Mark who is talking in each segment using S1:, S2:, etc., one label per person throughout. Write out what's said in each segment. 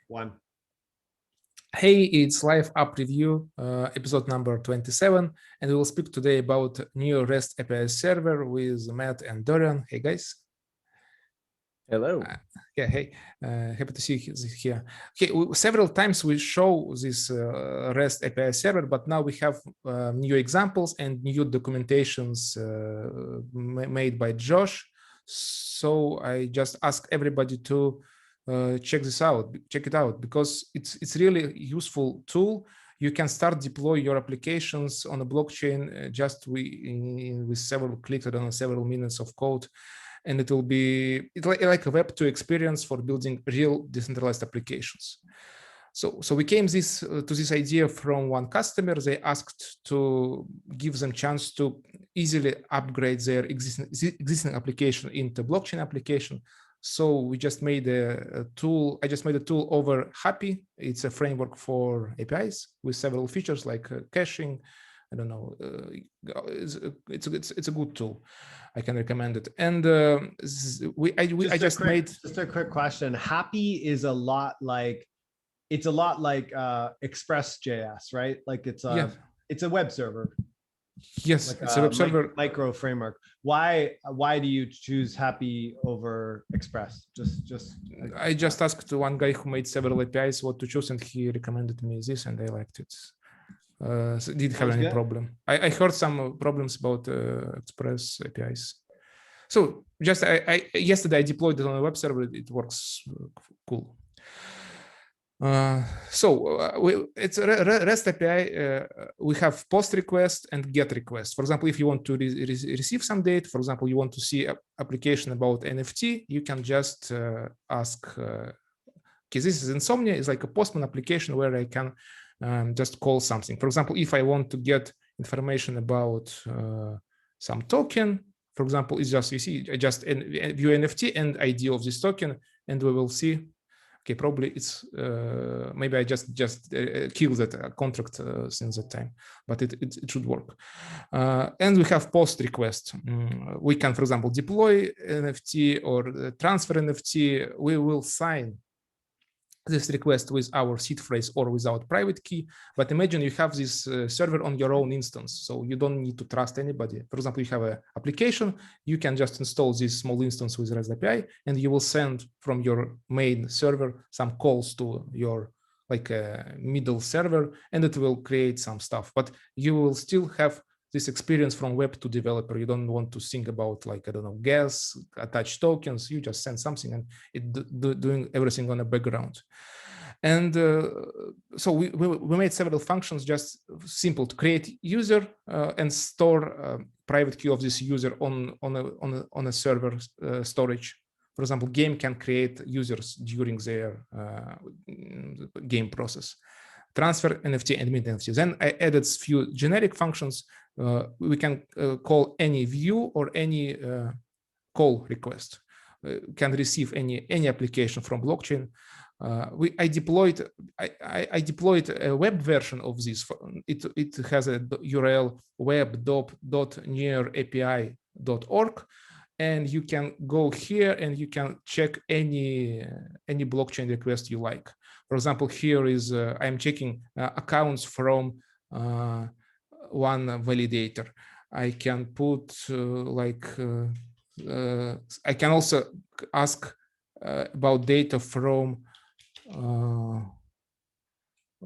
S1: One.
S2: Hey, it's live app review, episode number 27, and we will speak today about new REST API server with Matt and Dorian. Hey, guys.
S1: Hello.
S2: Yeah, hey, happy to see you here. Okay, several times we show this REST API server, but now we have new examples and new documentations made by Josh. So I just ask everybody to check it out, because it's really a useful tool. You can start deploy your applications on a blockchain just with several clicks, I don't know, several minutes of code. And it will be like a Web2 experience for building real decentralized applications. So we came to this idea from one customer. They asked to give them chance to easily upgrade their existing application into blockchain application. So we just made a tool. I just made a tool over Happy. It's a framework for APIs with several features like caching. I don't know. It's a good tool. I can recommend it. And I just made
S1: just a quick question. Happy is a lot like Express.js, right? Like it's a web server.
S2: Yes, like it's a web server
S1: micro framework. Why do you choose Happy over Express?
S2: I just asked one guy who made several APIs what to choose, and he recommended me this, and I liked it. So it didn't have any problem. I heard some problems about Express APIs. So just yesterday I deployed it on a web server. It works cool. It's a REST API. We have post request and get request. For example, if you want to receive some data, for example, you want to see an application about NFT, you can just ask. Okay, this is Insomnia. It's like a Postman application where I can just call something. For example, if I want to get information about some token, for example, it's just, you see, I just view NFT and ID of this token, and we will see. Okay, probably it's maybe I just killed that contract since that time, but it should work. And we have post request. We can, for example, deploy NFT or transfer NFT. We will sign this request with our seed phrase or without private key. But imagine you have this server on your own instance, so you don't need to trust anybody. For example, you have an application, you can just install this small instance with REST API, and you will send from your main server some calls to your like a middle server, and it will create some stuff. But you will still have this experience from Web2 developer. You don't want to think about, like, I don't know, gas, attach tokens. You just send something and it doing everything on the background. And so we made several functions, just simple to create user and store private key of this user on a server storage. For example, game can create users during their game process. Transfer NFT and mint NFT. Then I added a few generic functions. We can call any view or any call request. Can receive any application from blockchain. I deployed a web version of this. It has a URL web.nearapi.org, and you can go here and you can check any blockchain request you like. For example, here is I'm checking accounts from one validator. I can put I can also ask about data from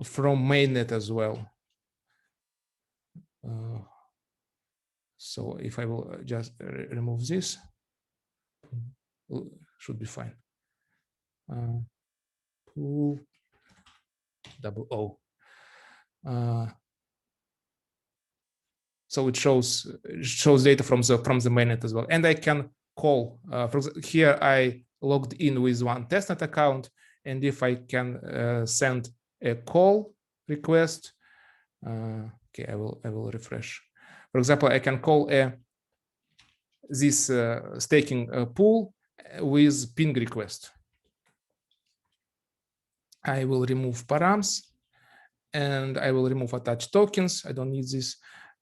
S2: mainnet as well. So if I will just remove this, should be fine. Pool O. So it shows data from the mainnet as well, and I can call. Here I logged in with one testnet account, and if I can send a call request, okay, I will refresh. For example, I can call this staking pool with ping request. I will remove params, and I will remove attached tokens. I don't need this.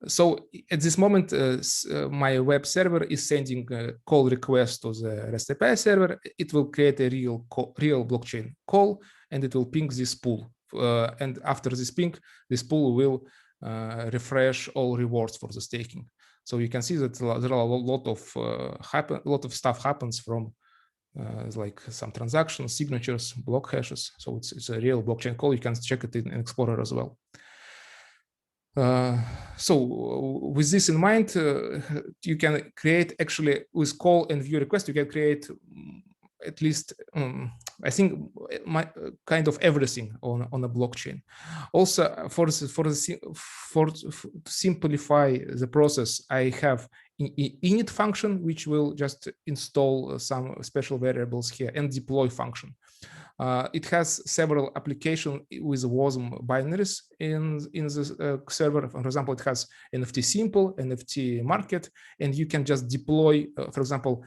S2: So at this moment, my web server is sending a call request to the REST API server. It will create a real blockchain call, and it will ping this pool. And after this ping, this pool will refresh all rewards for the staking. So you can see that there are a lot of stuff happens from like some transactions, signatures, block hashes. So it's a real blockchain call. You can check it in Explorer as well. So with this in mind, you can create actually with call and view request, you can create at least I think kind of everything on a blockchain. Also to simplify the process, I have init function, which will just install some special variables here, and deploy function. It has several applications with WASM binaries in the server. For example, it has NFT simple, NFT market, and you can just deploy, for example,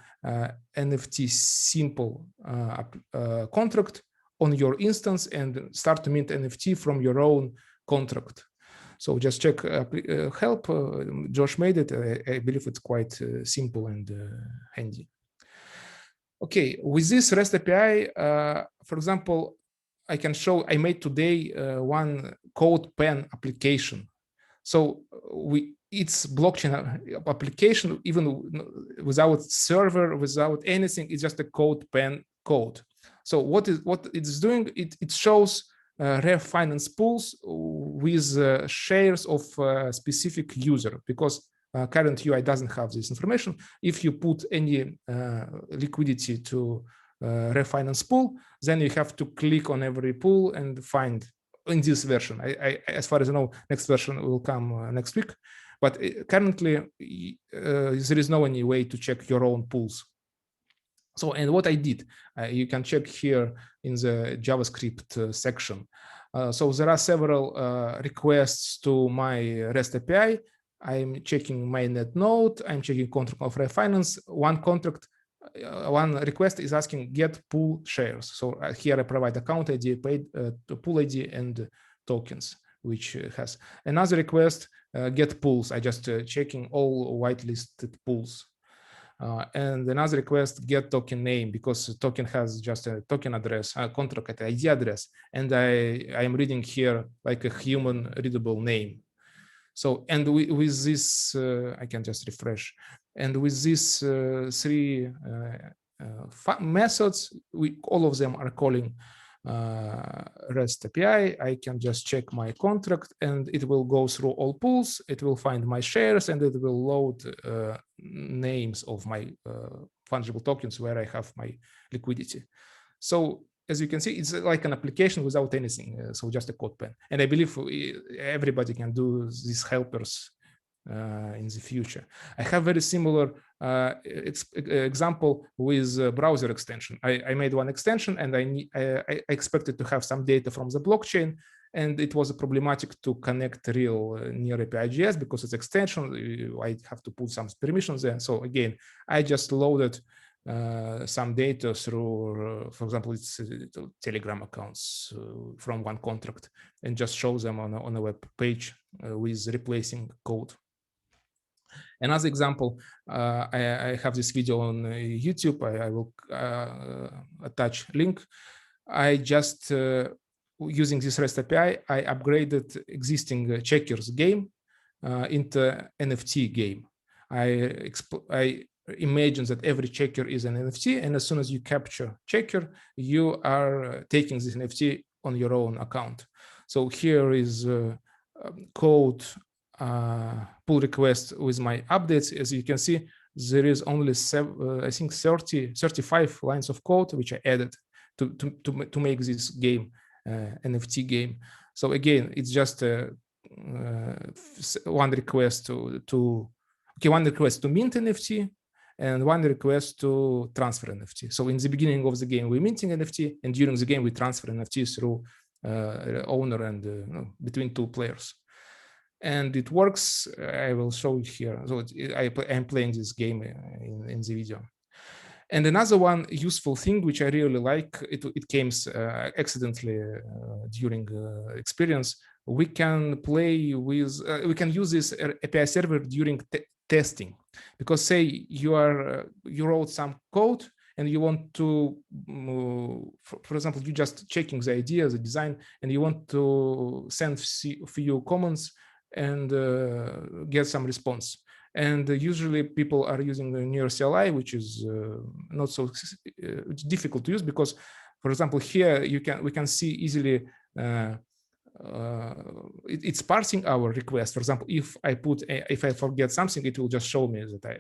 S2: NFT simple contract on your instance and start to mint NFT from your own contract. So just check help. Josh made it. I believe it's quite simple and handy. Okay, with this REST API, for example, I can show I made today one code pen application. So it's blockchain application, even without server, without anything. It's just a code pen code. So what it's doing? It shows rare finance pools with shares of a specific user, because current UI doesn't have this information. If you put any liquidity to refinance pool, then you have to click on every pool and find in this version. As far as I know, next version will come next week. But currently, there is no any way to check your own pools. So, and what I did, you can check here in the JavaScript section. So there are several requests to my REST API. I'm checking mainnet node. I'm checking contract of refinance. One request is asking get pool shares. So here I provide account ID, paid pool ID, and tokens, which has another request get pools. I just checking all whitelisted pools. And another request get token name, because token has just a token address, a contract ID address, and I am reading here like a human readable name. So, and with this, I can just refresh. And with these three methods, all of them are calling REST API. I can just check my contract, and it will go through all pools. It will find my shares, and it will load names of my fungible tokens where I have my liquidity. So as you can see, it's like an application without anything. So just a code pen. And I believe everybody can do these helpers in the future. I have very similar example with browser extension. I made one extension, and I expected to have some data from the blockchain, and it was problematic to connect real near API.js because it's extension. I have to put some permissions there. So again, I just loaded some data through, for example, it's Telegram accounts from one contract, and just show them on a web page with replacing code. Another example, I have this video on YouTube. I will attach link. I just, using this REST API, I upgraded existing checkers game into NFT game. I imagine that every checker is an NFT, and as soon as you capture checker, you are taking this NFT on your own account. So here is code pull request with my updates. As you can see, there is only I think 35 lines of code which I added to make this game NFT game. So again, it's just one request one request to mint NFT, and one request to transfer NFT. So in the beginning of the game, we're minting NFT, and during the game, we transfer NFT through owner and between two players. And it works. I will show you here. So I'm playing this game in the video. And another one useful thing which I really like, it came accidentally during experience. We can play with, we can use this API server during testing, because say you wrote some code and you want to, for example, you just checking the idea, the design, and you want to send a few comments and get some response. And usually people are using the near CLI, which is not so difficult to use, because, for example, here we can see easily it's parsing our request. For example, if I forget something, it will just show me that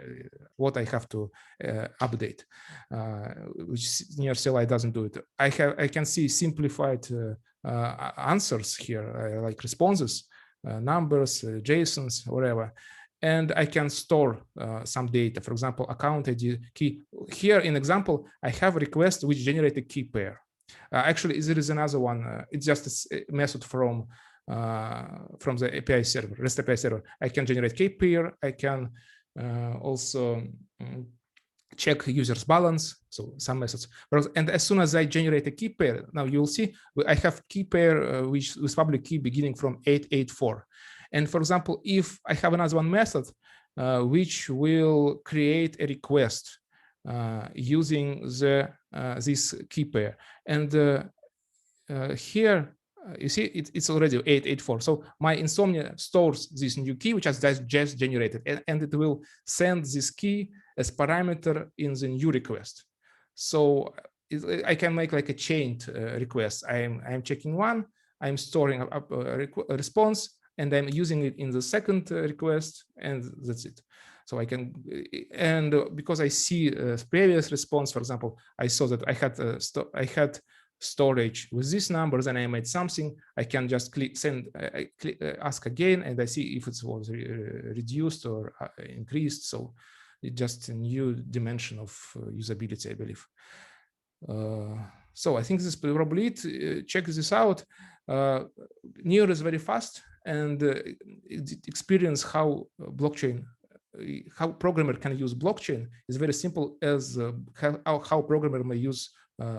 S2: what I have to update, which near CLI doesn't do it. I can see simplified answers here, like responses, numbers, JSONs, whatever. And I can store some data, for example, account ID key. Here in example, I have a request which generate a key pair. Actually, there is another one. It's just a method from the API server, REST API server. I can generate key pair. I can also check users balance. So some methods. And as soon as I generate a key pair, now you'll see I have key pair which with public key beginning from 884. And for example, if I have another one method which will create a request using this key pair, and here you see it's already 884. So my Insomnia stores this new key which has just generated, and it will send this key as parameter in the new request. So I can make like a chained request. I'm checking one, I'm storing a response, and I'm using it in the second request, and that's it. So I can, and because I see previous response, for example, I saw that I had storage with these numbers, and I made something. I can just click send, ask again, and I see if it was reduced or increased. So it's just a new dimension of usability, I believe. So I think this is probably it. Check this out. Near is very fast, and experience how blockchain, how programmer can use blockchain is very simple as how programmer may use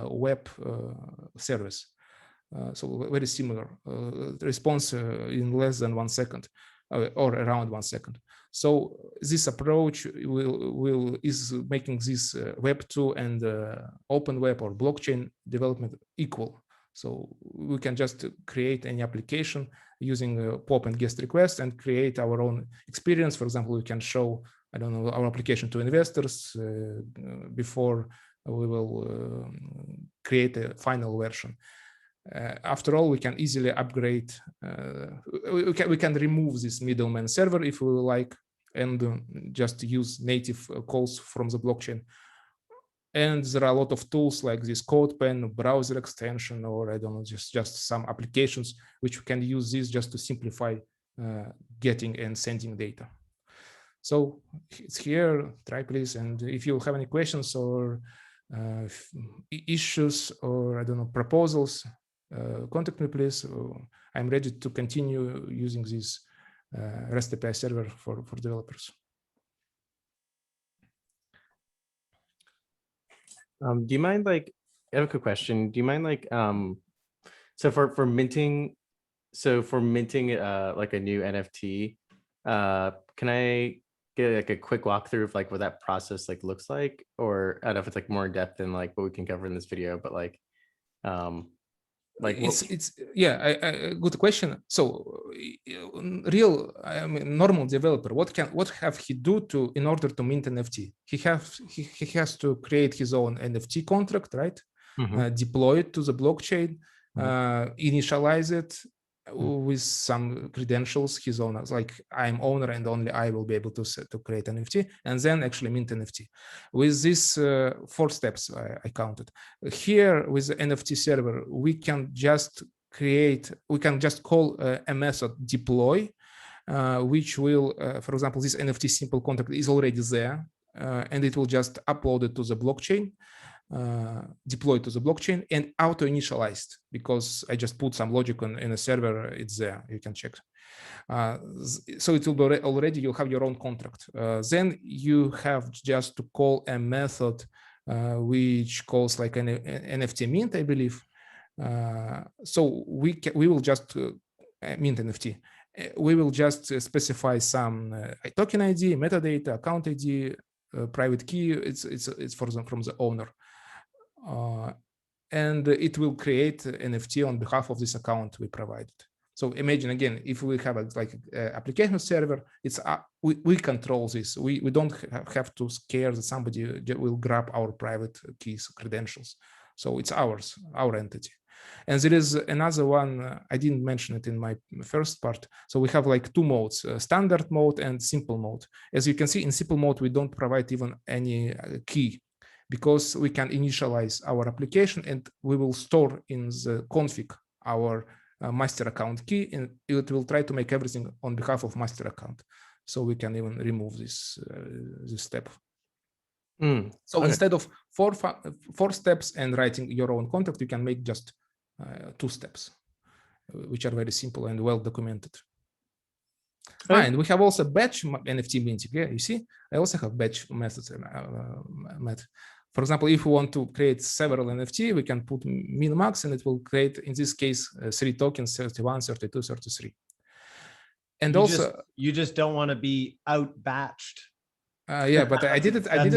S2: web service. So very similar response in less than 1 second or around 1 second. So this approach is making this Web 2 and open web or blockchain development equal. So we can just create any application using POP and GET requests and create our own experience. For example, we can show, I don't know, our application to investors before we will create a final version. After all, we can easily upgrade. We can remove this middleman server if we like, and just use native calls from the blockchain. And there are a lot of tools like this CodePen, browser extension, or I don't know, just some applications which we can use this just to simplify getting and sending data. So it's here, try please. And if you have any questions or issues or I don't know, proposals, contact me please. I'm ready to continue using this REST API server for developers.
S3: Do you mind, like, I have a quick question. Do you mind, like, so for minting, like a new NFT, can I get like a quick walkthrough of like what that process like looks like? Or I don't know if it's like more in depth than like what we can cover in this video, but like
S2: it's yeah, good question. So real, I mean, normal developer, what have he do to in order to mint NFT? He has to create his own NFT contract, right? Mm-hmm. Deploy it to the blockchain, mm-hmm. Initialize it with some credentials, his own, like I'm owner and only I will be able to create an NFT, and then actually mint NFT. With these 4 steps I counted. Here with the NFT server, we can just call a method deploy, which will, for example, this NFT simple contract is already there, and it will just upload it to the blockchain. Deployed to the blockchain and auto initialized because I just put some logic in a server. It's there, you can check. So it will be already, you'll have your own contract. Then you have just to call a method which calls like an NFT mint, I believe. So we will just mint NFT. We will just specify some token ID, metadata, account ID, private key. It's from the owner, and it will create NFT on behalf of this account we provided. So imagine again, if we have a application server, it's we control this. We don't have to scare that somebody will grab our private keys, credentials. So it's ours, our entity. And there is another one, I didn't mention it in my first part. So we have like two modes, standard mode and simple mode. As you can see, in simple mode, we don't provide even any key, because we can initialize our application and we will store in the config our master account key, and it will try to make everything on behalf of master account. So we can even remove this step. So
S3: okay.
S2: instead of four steps and writing your own contract, you can make just 2 steps, which are very simple and well documented.
S3: Okay.
S2: And we have also batch NFT minting. Yeah, you see, I also have batch methods. For example, if we want to create several NFT, we can put min max, and it will create, in this case, 3 tokens, 31, 32, 33. And
S1: you just don't want to be out batched.
S2: Yeah, but I did it. I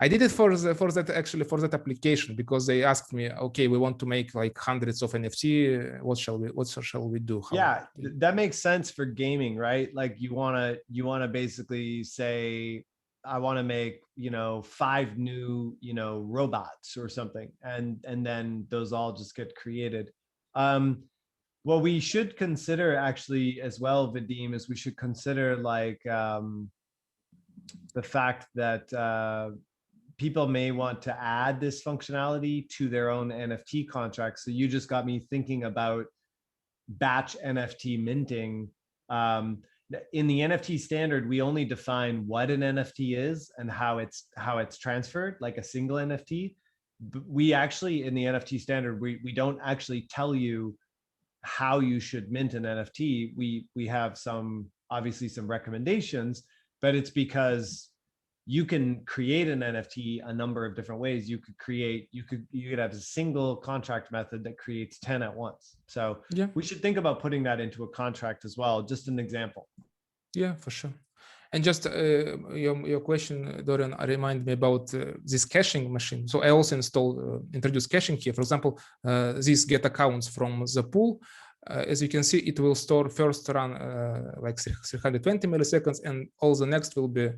S2: did it for that application, because they asked me, okay, we want to make like hundreds of NFT. What shall we do?
S1: Yeah, that makes sense for gaming, right? Like you want to basically say, I want to make, 5 new, robots or something. And then those all just get created. What we should consider actually as well, Vadim, is we should consider like the fact that people may want to add this functionality to their own NFT contracts. So you just got me thinking about batch NFT minting. In the NFT standard, we only define what an NFT is and how it's transferred, like a single NFT. But we actually, in the NFT standard, we don't actually tell you how you should mint an NFT. We have obviously some recommendations, but it's because you can create an NFT a number of different ways. You could have a single contract method that creates 10 at once. So yeah, we should think about putting that into a contract as well. Just an example.
S2: Yeah, for sure. And just your question, Dorian, remind me about this caching machine. So I also introduced caching here. For example, these get accounts from the pool. As you can see, it will store first run like 320 milliseconds, and all the next will be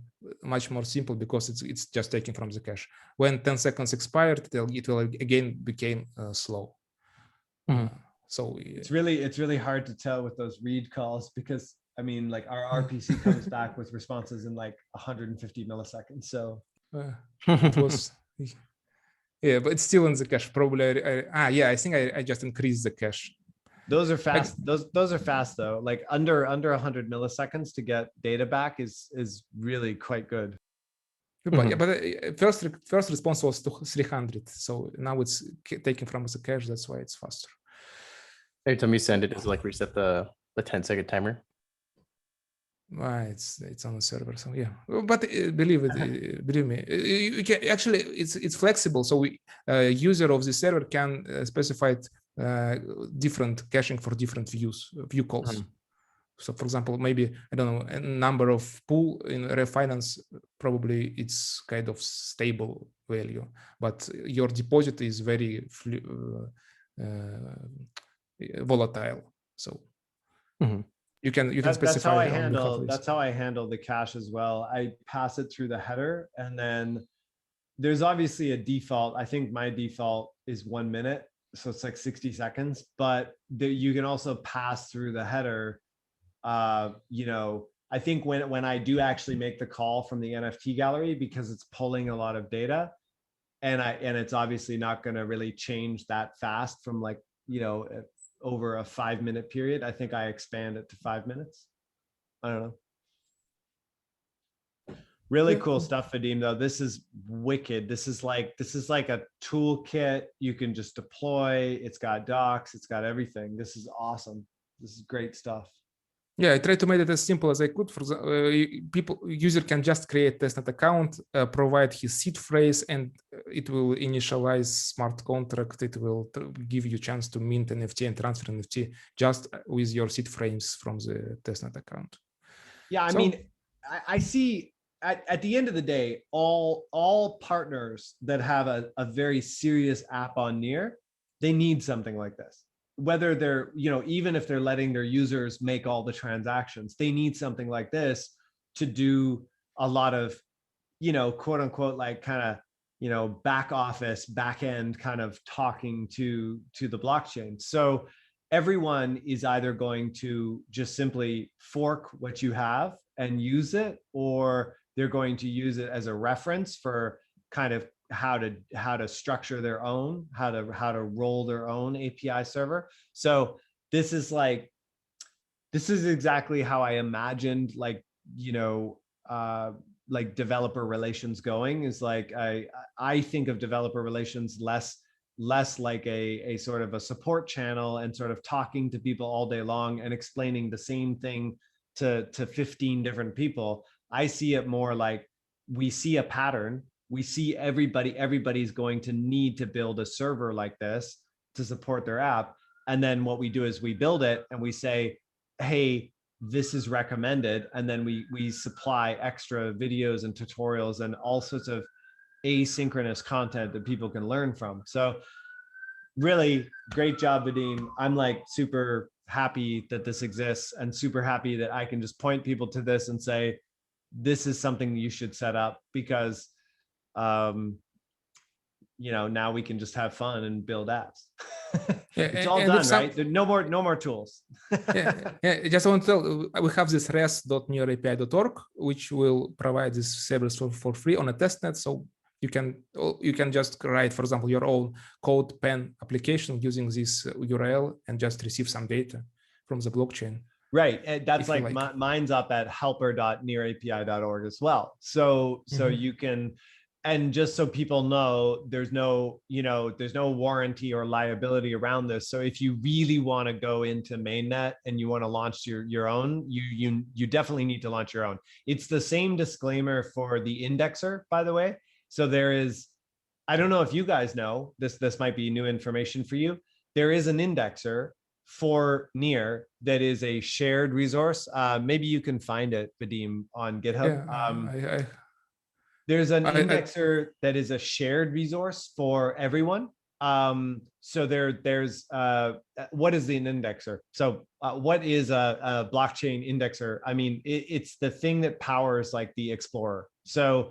S2: much more simple because it's just taken from the cache. When 10 seconds expired, it will again became slow. So
S1: it's really hard to tell with those read calls, because I mean, like our RPC comes back with responses in like 150 milliseconds. So
S2: it was, yeah, but it's still in the cache. Probably, yeah, I think I just increased the cache.
S1: Those are fast. Those are fast though. Like under 100 milliseconds to get data back is really quite good.
S2: But first response was to 300. So now it's taken from the cache. That's why it's faster.
S3: Every time you send it, does it like reset the 10-second timer?
S2: It's on the server, so yeah. But believe me, you can, actually it's flexible. So user of the server can specify different caching for different view calls. So for example, maybe I don't know, a number of pool in refinance, probably it's kind of stable value, but your deposit is very volatile. So. You can specify.
S1: That's how I handle the cache as well. I pass it through the header, and then there's obviously a default. I think my default is 1 minute, so it's like 60 seconds. But you can also pass through the header. I think when I do actually make the call from the NFT gallery, because it's pulling a lot of data, and it's obviously not going to really change that fast from like over a 5-minute period. I think I expand it to 5 minutes. I don't know. Really cool stuff, Vadim, though. This is wicked. This is like a toolkit you can just deploy. It's got docs, it's got everything. This is awesome. This is great stuff.
S2: Yeah, I tried to make it as simple as I could. For the user can just create testnet account, provide his seed phrase, and it will initialize smart contract. It will give you a chance to mint NFT and transfer NFT just with your seed frames from the testnet account.
S1: Yeah, I mean, I see at the end of the day, all partners that have a very serious app on Near, they need something like this. Whether they're, even if they're letting their users make all the transactions, they need something like this to do a lot of, quote unquote, like kind of, back office, back end kind of talking to the blockchain. So everyone is either going to just simply fork what you have and use it, or they're going to use it as a reference for kind of how to structure their own, how to roll their own API server. So this is exactly how I imagined, like developer relations going. Is like I think of developer relations less like a sort of a support channel and sort of talking to people all day long and explaining the same thing to 15 different people. I see it more like we see a pattern. We see everybody's going to need to build a server like this to support their app. And then what we do is we build it and we say, hey, this is recommended. And then we supply extra videos and tutorials and all sorts of asynchronous content that people can learn from. So really great job, Vadim. I'm like super happy that this exists and super happy that I can just point people to this and say, this is something you should set up, because now we can just have fun and build apps. It's all done, right? No more tools.
S2: I just want to tell, we have this res.nearapi.org, which will provide this service for free on a testnet. So you can just write, for example, your own code pen application using this URL and just receive some data from the blockchain.
S1: Right. And that's like mine's up at helper.nearapi.org as well. So you can, and just so people know, there's no warranty or liability around this. So if you really want to go into mainnet and you want to launch your own, you definitely need to launch your own. It's the same disclaimer for the indexer, by the way. So there is, I don't know if you guys know, this might be new information for you. There is an indexer for Near that is a shared resource. Maybe you can find it, Vadim, on GitHub.
S2: Yeah,
S1: there's an indexer that is a shared resource for everyone. So there's what is an indexer? So what is a blockchain indexer? I mean, it's the thing that powers like the Explorer. So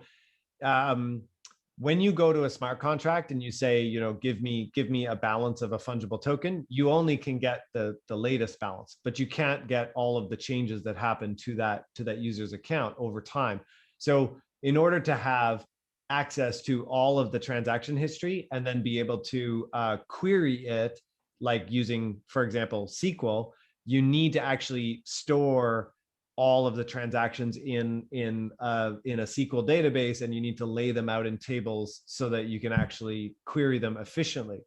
S1: when you go to a smart contract and you say, give me a balance of a fungible token, you only can get the latest balance, but you can't get all of the changes that happen to that user's account over time. So in order to have access to all of the transaction history and then be able to query it, like using, for example, SQL, you need to actually store all of the transactions in a SQL database, and you need to lay them out in tables so that you can actually query them efficiently.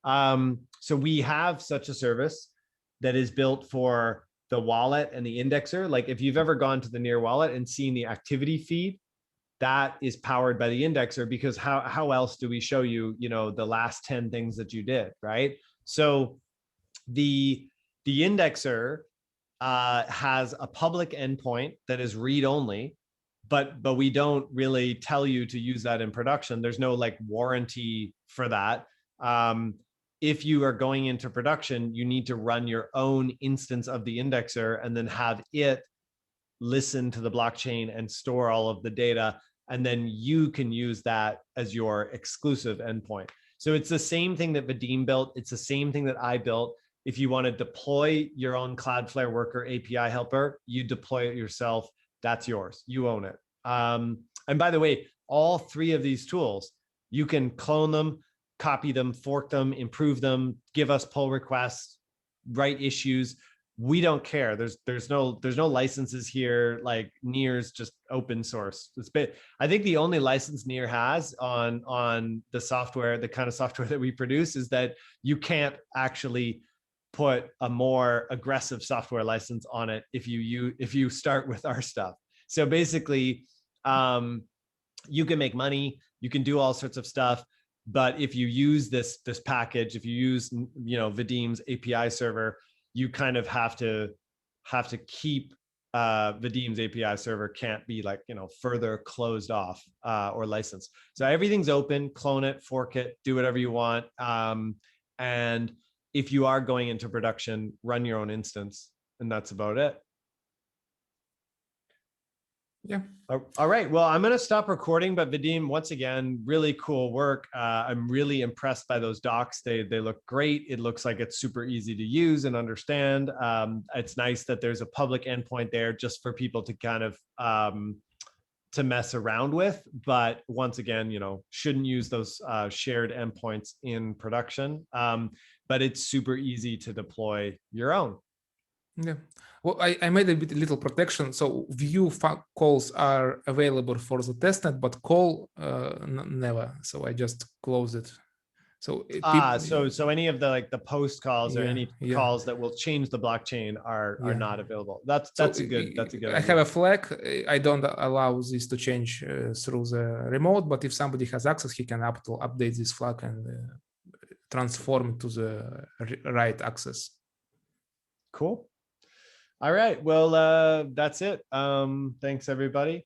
S1: So we have such a service that is built for the wallet and the indexer. Like if you've ever gone to the Near wallet and seen the activity feed, that is powered by the indexer, because how else do we show you, the last 10 things that you did, right? So the indexer has a public endpoint that is read only, but we don't really tell you to use that in production. There's no like warranty for that. If you are going into production, you need to run your own instance of the indexer and then have it listen to the blockchain and store all of the data. And then you can use that as your exclusive endpoint. So it's the same thing that Vadim built. It's the same thing that I built. If you want to deploy your own Cloudflare Worker API helper, you deploy it yourself. That's yours. You own it. And by the way, all three of these tools, you can clone them, copy them, fork them, improve them, give us pull requests, write issues. We don't care. There's no licenses here. Like Near's just open source. I think the only license Near has on the software, the kind of software that we produce, is that you can't actually put a more aggressive software license on it if you start with our stuff. So basically, you can make money, you can do all sorts of stuff, but if you use this package, if you use Vadim's API server, you kind of have to keep Vadim's API server can't be like further closed off or licensed. So everything's open. Clone it, fork it, do whatever you want. And if you are going into production, run your own instance, and that's about it.
S2: Yeah.
S1: All right. Well, I'm going to stop recording, but Vadim, once again, really cool work. I'm really impressed by those docs. They look great. It looks like it's super easy to use and understand. It's nice that there's a public endpoint there just for people to kind of to mess around with. But once again, shouldn't use those shared endpoints in production. But it's super easy to deploy your own.
S2: Yeah. Well, I made a little protection. So view calls are available for the testnet, but call never. So I just closed it. So
S1: so any of the post calls or any calls that will change the blockchain are not available. That's a good idea.
S2: I have a flag. I don't allow this to change through the remote, but if somebody has access, he can update this flag and transform to the right access.
S1: Cool. All right. Well, that's it. Thanks everybody.